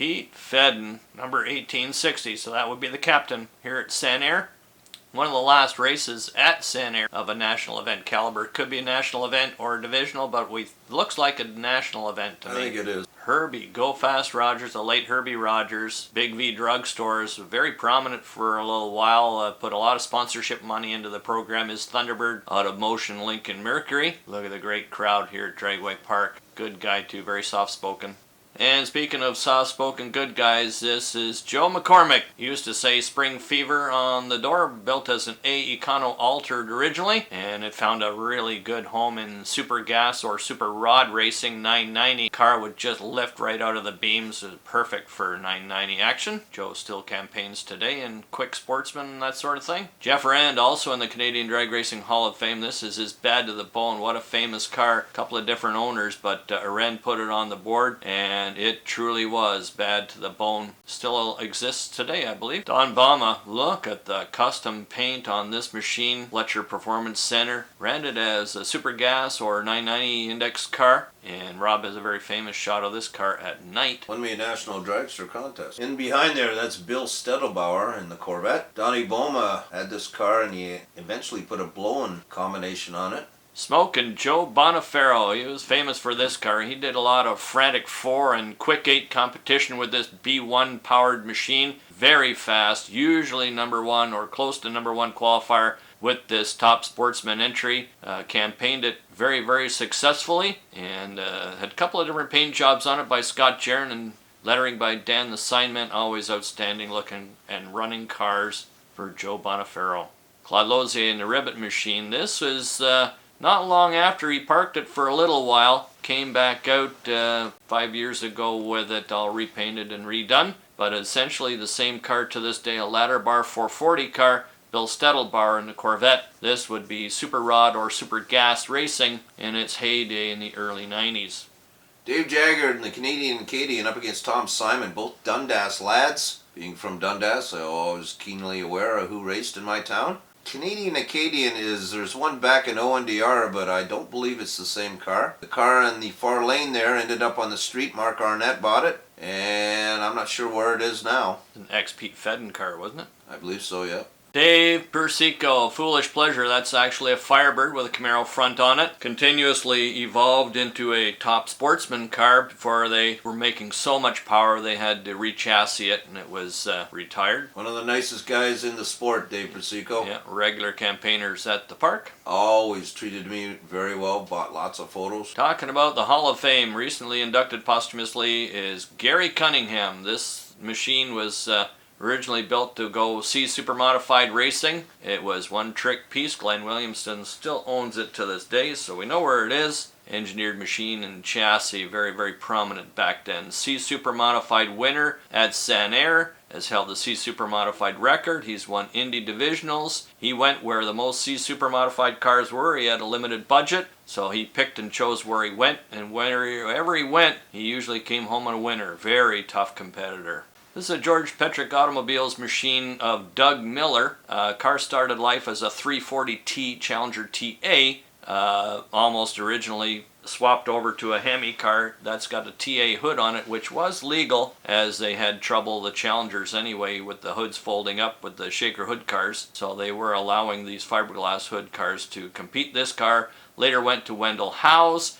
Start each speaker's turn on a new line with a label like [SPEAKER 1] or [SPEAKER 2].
[SPEAKER 1] Pete Fedden, number 1860, so that would be the captain here at San Air. One of the last races at San Air of a national event caliber. Could be a national event or a divisional, but looks like a national event to me.
[SPEAKER 2] I think it is.
[SPEAKER 1] Herbie Go Fast Rogers, the late Herbie Rogers, Big V Drugstores, very prominent for a little while, put a lot of sponsorship money into the program. Is Thunderbird out of Motion Lincoln Mercury. Look at the great crowd here at Dragway Park. Good guy too, very soft-spoken. And speaking of soft-spoken good guys, this is Joe McCormick. He used to say Spring Fever on the door, built as an A Econo altered originally, and it found a really good home in super gas or super rod racing. 990 car would just lift right out of the beams, perfect for 990 action. Joe still campaigns today in Quick Sportsman and that sort of thing. Jeff Rand, also in the Canadian Drag Racing Hall of Fame. This is his Bad to the Bone. What a famous car. A couple of different owners, but Rand put it on the board, and it truly was Bad to the Bone. Still exists today, I believe. Don Bama, look at the custom paint on this machine. Fletcher Performance Center. Ran it as a super gas or 990 index car. And Rob has a very famous shot of this car at night.
[SPEAKER 2] Won me a national dragster contest. In behind there, that's Bill Stedelbauer in the Corvette. Donnie Boma had this car and he eventually put a blow-in combination on it.
[SPEAKER 1] Smokin' Joe Bonifero, he was famous for this car. He did a lot of Frantic 4 and Quick 8 competition with this B1 powered machine. Very fast, usually number one or close to number one qualifier with this Top Sportsman entry. Campaigned it very, very successfully, and had a couple of different paint jobs on it by Scott Jaron and lettering by Dan the Signman. Always outstanding looking and running cars for Joe Bonifero. Claude Lozier in the Ribbit machine. This was not long after he parked it for a little while. Came back out 5 years ago with it all repainted and redone. But essentially the same car to this day, a ladder bar 440 car. Bill Stedelbauer in the Corvette. This would be Super Rod or Super Gas racing in its heyday in the early 90s.
[SPEAKER 2] Dave Jagger in the Canadian Acadian up against Tom Simon, both Dundas lads. Being from Dundas, I'm always keenly aware of who raced in my town. Canadian Acadian there's one back in ONDR, but I don't believe it's the same car. The car in the far lane there ended up on the street. Mark Arnett bought it, and I'm not sure where it is now.
[SPEAKER 1] An ex-Pete Fedden car, wasn't it?
[SPEAKER 2] I believe so, yeah.
[SPEAKER 1] Dave Persico, Foolish Pleasure, that's actually a Firebird with a Camaro front on it. Continuously evolved into a Top Sportsman car before they were making so much power they had to re-chassis it, and it was retired.
[SPEAKER 2] One of the nicest guys in the sport, Dave Persico.
[SPEAKER 1] Yeah, regular campaigners at the park.
[SPEAKER 2] Always treated me very well, bought lots of photos.
[SPEAKER 1] Talking about the Hall of Fame, recently inducted posthumously is Gary Cunningham. This machine was originally built to go C Super Modified Racing. It was one trick piece. Glenn Williamson still owns it to this day, so we know where it is. Engineered machine and chassis, very, very prominent back then. C Super Modified winner at San Air, has held the C Super Modified record. He's won Indy Divisionals. He went where the most C Super Modified cars were. He had a limited budget, so he picked and chose where he went, and wherever he went, he usually came home a winner. Very tough competitor. This is a George Petrick Automobiles machine of Doug Miller. Car started life as a 340T Challenger TA, almost originally swapped over to a Hemi car that's got a TA hood on it, which was legal as they had trouble, the Challengers anyway, with the hoods folding up with the shaker hood cars. So they were allowing these fiberglass hood cars to compete. This car later went to Wendell Howe's.